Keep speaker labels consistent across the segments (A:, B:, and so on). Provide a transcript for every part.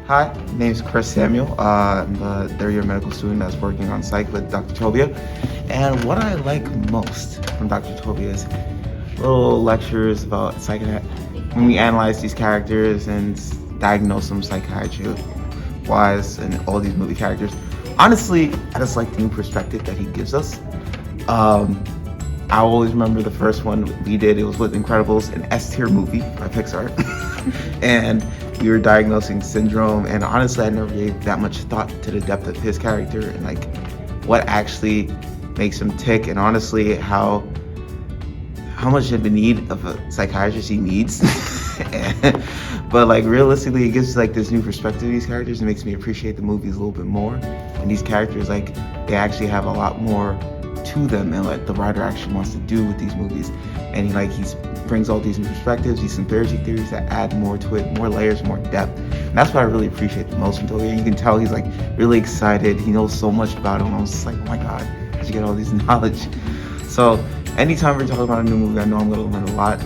A: Hi, my name is Chris Samuel. I'm a third-year medical student that's working on psych with Dr. Tobia. And what I like most from Dr. Tobia is little lectures about when we analyze these characters and diagnose them psychiatry-wise and all these movie characters. Honestly, I just like the new perspective that he gives us. I always remember the first one we did, it was with Incredibles, an S-tier movie by Pixar. And we were diagnosing syndrome, and honestly I never gave that much thought to the depth of his character and like what actually makes him tick, and honestly how much of a need of a psychiatrist he needs. But like realistically, it gives like this new perspective to these characters and makes me appreciate the movies a little bit more. And these characters, like, they actually have a lot more to them and like the writer actually wants to do with these movies. And he brings all these new perspectives, these conspiracy theories that add more to it, more layers, more depth. And that's what I really appreciate the most from Tobia. You can tell he's like really excited. He knows so much about it. And I was just like, oh my God, how'd you get all these knowledge? So anytime we're talking about a new movie, I know I'm gonna learn a lot.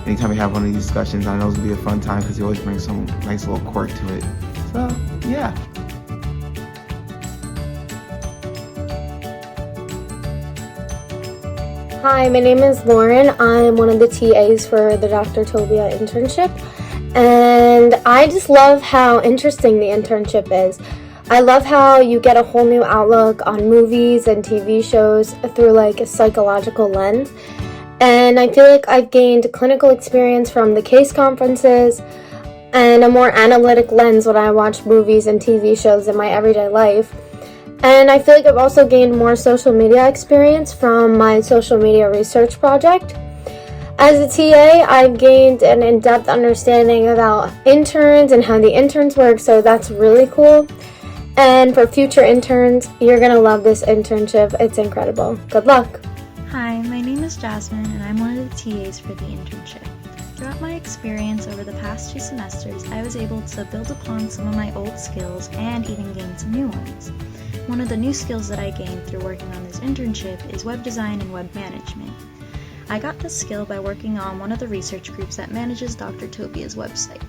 A: Anytime we have one of these discussions, I know it's gonna be a fun time because he always brings some nice little quirk to it. So yeah.
B: Hi, my name is Lauren. I'm one of the TAs for the Dr. Tobia internship, and I just love how interesting the internship is. I love how you get a whole new outlook on movies and TV shows through like a psychological lens, and I feel like I've gained clinical experience from the case conferences and a more analytic lens when I watch movies and TV shows in my everyday life. And I feel like I've also gained more social media experience from my social media research project. As a TA, I've gained an in-depth understanding about interns and how the interns work, so that's really cool. And for future interns, you're gonna love this internship. It's incredible. Good luck.
C: Hi, my name is Jasmine, and I'm one of the TAs for the internship. Throughout my experience over the past 2 semesters, I was able to build upon some of my old skills and even gain some new ones. One of the new skills that I gained through working on this internship is web design and web management. I got this skill by working on one of the research groups that manages Dr. Tobia's website.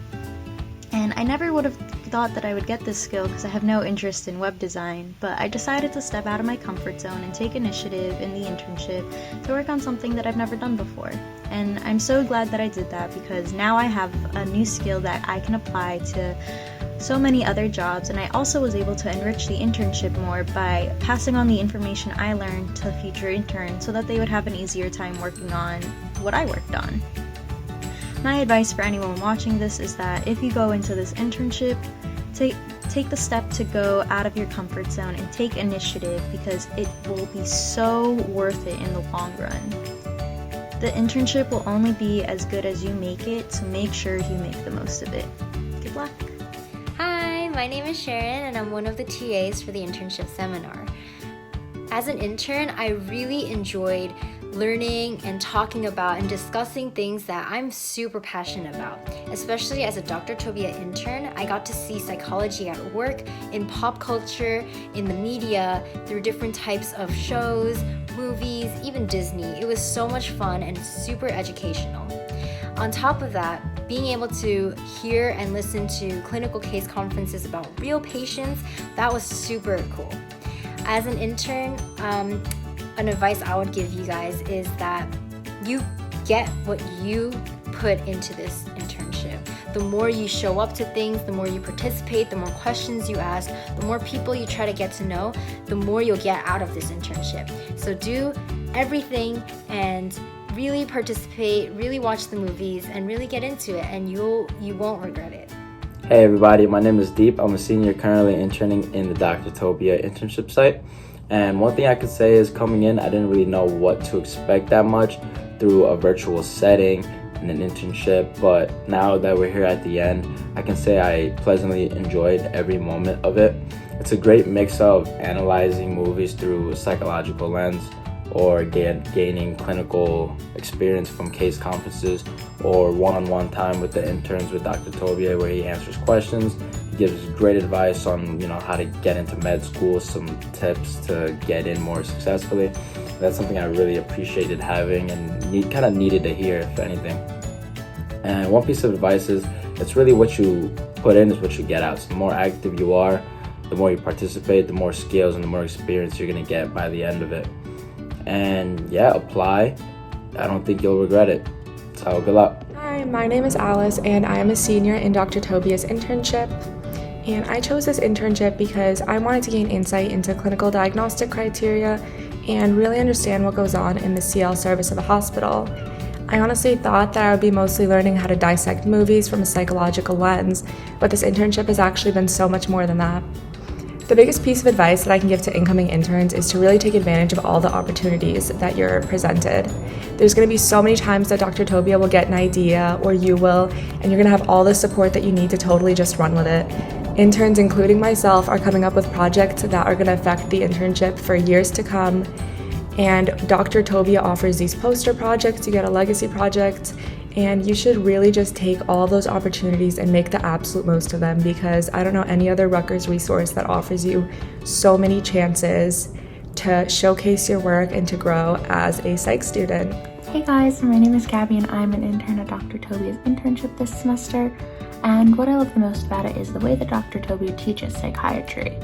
C: And I never would have thought that I would get this skill because I have no interest in web design, but I decided to step out of my comfort zone and take initiative in the internship to work on something that I've never done before. And I'm so glad that I did that because now I have a new skill that I can apply to so many other jobs, and I also was able to enrich the internship more by passing on the information I learned to future interns so that they would have an easier time working on what I worked on. My advice for anyone watching this is that if you go into this internship, take the step to go out of your comfort zone and take initiative because it will be so worth it in the long run. The internship will only be as good as you make it, so make sure you make the most of it. Good luck!
D: Hi, my name is Sharon and I'm one of the TAs for the internship seminar. As an intern, I really enjoyed learning and talking about and discussing things that I'm super passionate about. Especially as a Dr. Tobia intern, I got to see psychology at work, in pop culture, in the media, through different types of shows, movies, even Disney. It was so much fun and super educational. On top of that, being able to hear and listen to clinical case conferences about real patients, that was super cool. As an intern, an advice I would give you guys is that you get what you put into this internship. The more you show up to things, the more you participate, the more questions you ask, the more people you try to get to know, the more you'll get out of this internship. So do everything and really participate, really watch the movies, and really get into it, and you won't regret it.
E: Hey everybody, my name is Deep. I'm a senior currently interning in the Dr. Tobia internship site. And one thing I could say is coming in, I didn't really know what to expect that much through a virtual setting and an internship. But now that we're here at the end, I can say I pleasantly enjoyed every moment of it. It's a great mix of analyzing movies through a psychological lens, or gaining clinical experience from case conferences, or one-on-one time with the interns with Dr. Tobia where he answers questions. He gives great advice on how to get into med school, some tips to get in more successfully. That's something I really appreciated having and kind of needed to hear, if anything. And one piece of advice is it's really what you put in is what you get out. So the more active you are, the more you participate, the more skills and the more experience you're gonna get by the end of it. And yeah, apply. I don't think you'll regret it. So good luck.
F: Hi, my name is Alice and I am a senior in Dr. Tobia's internship. And I chose this internship because I wanted to gain insight into clinical diagnostic criteria and really understand what goes on in the CL service of a hospital. I honestly thought that I would be mostly learning how to dissect movies from a psychological lens, but this internship has actually been so much more than that. The biggest piece of advice that I can give to incoming interns is to really take advantage of all the opportunities that you're presented. There's going to be so many times that Dr. Tobia will get an idea, or you will, and you're going to have all the support that you need to totally just run with it. Interns, including myself, are coming up with projects that are going to affect the internship for years to come. And Dr. Tobia offers these poster projects, you get a legacy project, and you should really just take all those opportunities and make the absolute most of them, because I don't know any other Rutgers resource that offers you so many chances to showcase your work and to grow as a psych student.
G: Hey guys, my name is Gabby and I'm an intern at Dr. Tobia's internship this semester. And what I love the most about it is the way that Dr. Tobia teaches psychiatry.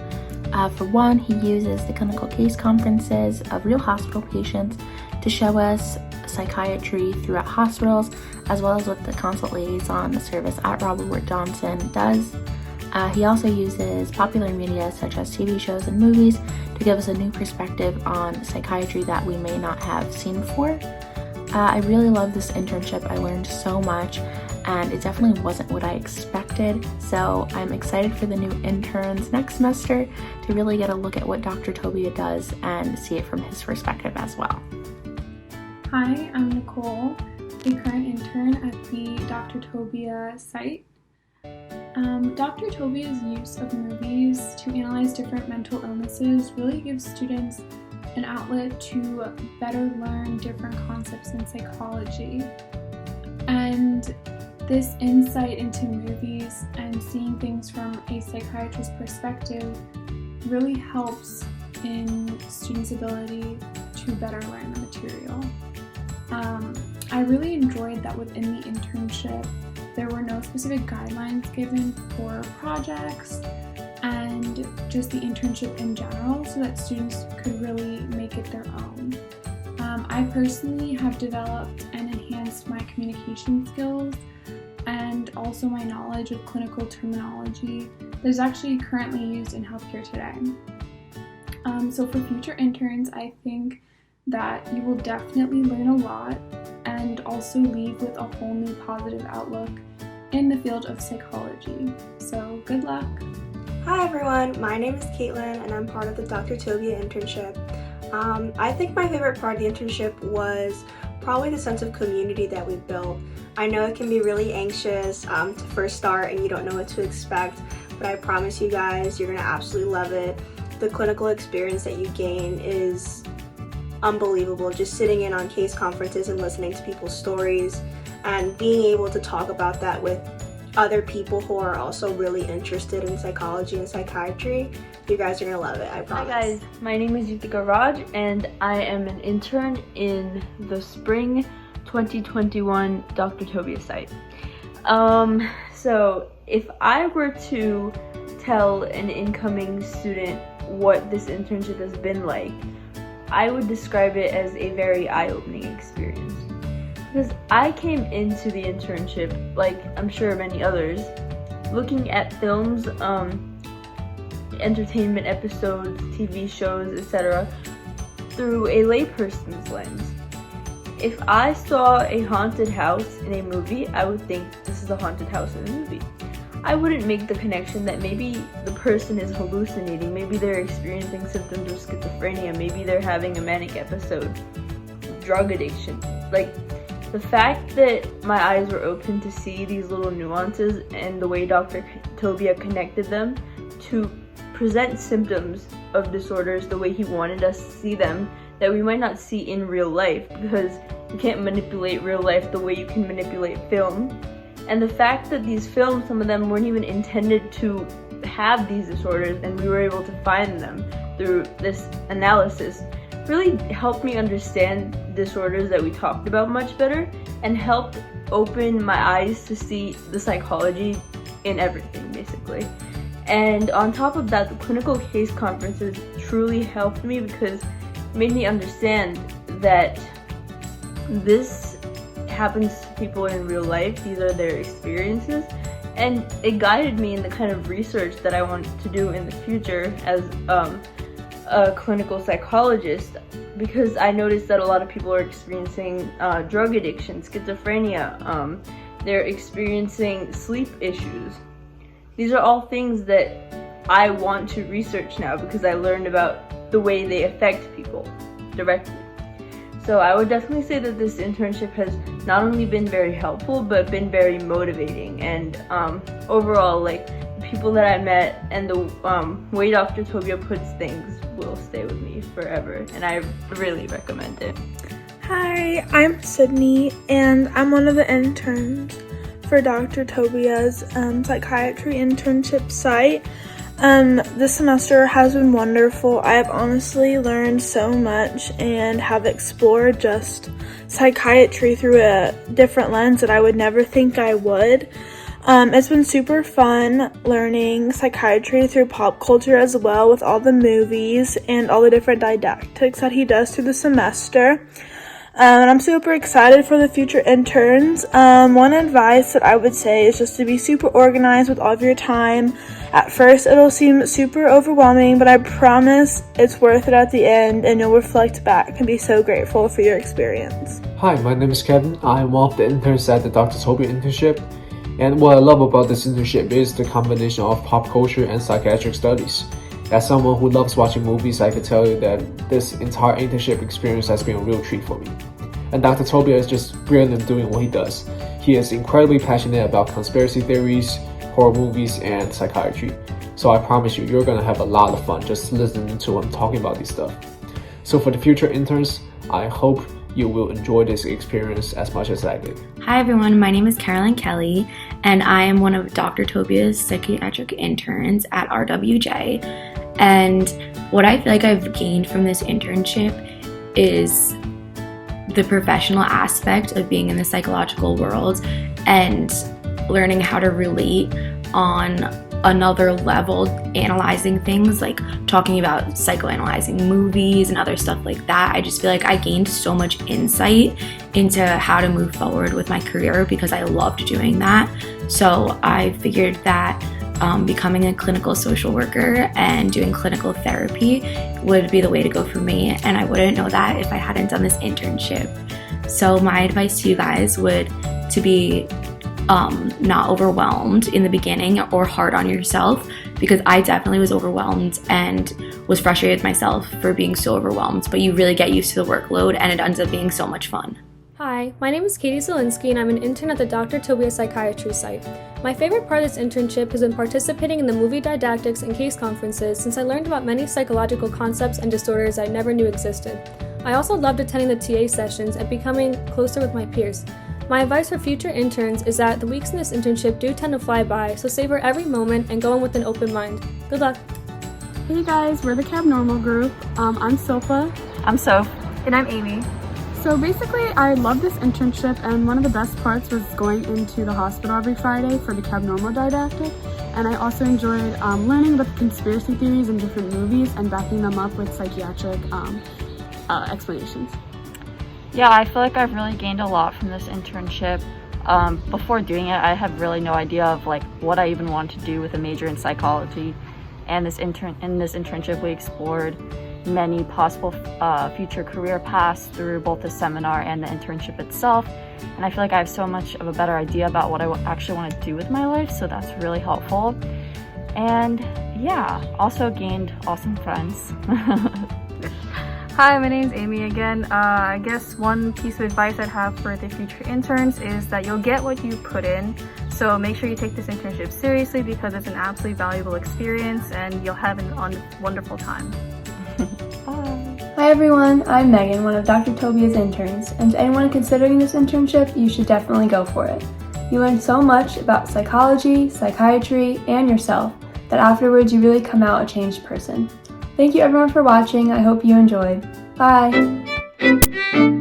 G: For one, he uses the clinical case conferences of real hospital patients to show us psychiatry throughout hospitals, as well as what the consult liaison service at Robert Wood Johnson does. He also uses popular media such as TV shows and movies to give us a new perspective on psychiatry that we may not have seen before. I really love this internship. I learned so much, and it definitely wasn't what I expected. So I'm excited for the new interns next semester to really get a look at what Dr. Tobia does and see it from his perspective as well.
H: Hi, I'm Nicole, the current intern at the Dr. Tobia site. Dr. Tobia's use of movies to analyze different mental illnesses really gives students an outlet to better learn different concepts in psychology. And this insight into movies and seeing things from a psychiatrist's perspective really helps in students' ability to better learn the material. I really enjoyed that within the internship there were no specific guidelines given for projects and just the internship in general, so that students could really make it their own. I personally have developed and enhanced my communication skills and also my knowledge of clinical terminology that is actually currently used in healthcare today. So for future interns, I think that you will definitely learn a lot and also leave with a whole new positive outlook in the field of psychology. So good luck!
I: Hi everyone, my name is Caitlin and I'm part of the Dr. Tobia internship. I think my favorite part of the internship was probably the sense of community that we built. I know it can be really anxious to first start and you don't know what to expect, but I promise you guys, you're going to absolutely love it. The clinical experience that you gain is unbelievable. Just sitting in on case conferences and listening to people's stories and being able to talk about that with other people who are also really interested in psychology and psychiatry. You guys are gonna love it, I promise.
J: Hi guys, my name is Yuki and I am an intern in the spring 2021 Dr. Tobia site. So if I were to tell an incoming student what this internship has been like, I would describe it as a very eye-opening experience. Because I came into the internship, like I'm sure many others, looking at films, entertainment episodes, TV shows, etc. through a layperson's lens. If I saw a haunted house in a movie, I would think this is a haunted house in a movie. I wouldn't make the connection that maybe the person is hallucinating, maybe they're experiencing symptoms of schizophrenia, maybe they're having a manic episode, drug addiction. Like, the fact that my eyes were open to see these little nuances and the way Dr. Tobia connected them to present symptoms of disorders the way he wanted us to see them, that we might not see in real life, because you can't manipulate real life the way you can manipulate film. And the fact that these films, some of them weren't even intended to have these disorders, and we were able to find them through this analysis, really helped me understand disorders that we talked about much better, and helped opened my eyes to see the psychology in everything, basically. And on top of that, the clinical case conferences truly helped me because it made me understand that this happens to people in real life. These are their experiences. And it guided me in the kind of research that I want to do in the future as a clinical psychologist, because I noticed that a lot of people are experiencing drug addiction, schizophrenia, they're experiencing sleep issues. These are all things that I want to research now because I learned about the way they affect people directly. So I would definitely say that this internship has not only been very helpful, but been very motivating. And overall, like, the people that I met and the way Dr. Tobia puts things will stay with me forever. And I really recommend it.
K: Hi, I'm Sydney, and I'm one of the interns for Dr. Tobia's psychiatry internship site. This semester has been wonderful. I have honestly learned so much and have explored just psychiatry through a different lens that I would never think I would. It's been super fun learning psychiatry through pop culture as well, with all the movies and all the different didactics that he does through the semester. And I'm super excited for the future interns. One advice that I would say is just to be super organized with all of your time. At first, it'll seem super overwhelming, but I promise it's worth it at the end, and you'll reflect back and be so grateful for your experience.
L: Hi, my name is Kevin. I'm one of the interns at the Dr. Tobia internship. And what I love about this internship is the combination of pop culture and psychiatric studies. As someone who loves watching movies, I can tell you that this entire internship experience has been a real treat for me. And Dr. Tobia is just brilliant doing what he does. He is incredibly passionate about conspiracy theories, horror movies, and psychiatry. So I promise you, you're gonna have a lot of fun just listening to him talking about this stuff. So for the future interns, I hope you will enjoy this experience as much as I did.
G: Hi everyone, my name is Carolyn Kelly, and I am one of Dr. Tobia's psychiatric interns at RWJ. And what I feel like I've gained from this internship is the professional aspect of being in the psychological world and learning how to relate on another level, analyzing things, like talking about psychoanalyzing movies and other stuff like that. I just feel like I gained so much insight into how to move forward with my career because I loved doing that. So I figured that becoming a clinical social worker and doing clinical therapy would be the way to go for me, and I wouldn't know that if I hadn't done this internship. So my advice to you guys would to be not overwhelmed in the beginning or hard on yourself, because I definitely was overwhelmed and was frustrated with myself for being so overwhelmed, but you really get used to the workload and it ends up being so much fun.
M: Hi, my name is Katie Zielinski and I'm an intern at the Dr. Tobia Psychiatry site. My favorite part of this internship has been participating in the movie didactics and case conferences, since I learned about many psychological concepts and disorders I never knew existed. I also loved attending the TA sessions and becoming closer with my peers. My advice for future interns is that the weeks in this internship do tend to fly by, so savor every moment and go in with an open mind. Good luck!
N: Hey guys, we're the Cab Normal group. I'm Sopha.
O: I'm Soph.
N: And I'm Amy. So basically, I love this internship, and one of the best parts was going into the hospital every Friday for the Cab Normal didactic. And I also enjoyed learning about the conspiracy theories in different movies and backing them up with psychiatric explanations.
O: Yeah, I feel like I've really gained a lot from this internship. Before doing it, I had really no idea of like what I even wanted to do with a major in psychology. And in this internship, we explored many possible future career paths through both the seminar and the internship itself. And I feel like I have so much of a better idea about what I actually want to do with my life, so that's really helpful. And yeah, also gained awesome friends.
P: Hi, my name's Amy again. I guess one piece of advice I'd have for the future interns is that you'll get what you put in. So make sure you take this internship seriously because it's an absolutely valuable experience and you'll have a wonderful time.
Q: Hi everyone, I'm Megan, one of Dr. Tobia's interns, and to anyone considering this internship, you should definitely go for it. You learn so much about psychology, psychiatry, and yourself that afterwards you really come out a changed person. Thank you everyone for watching. I hope you enjoyed. Bye!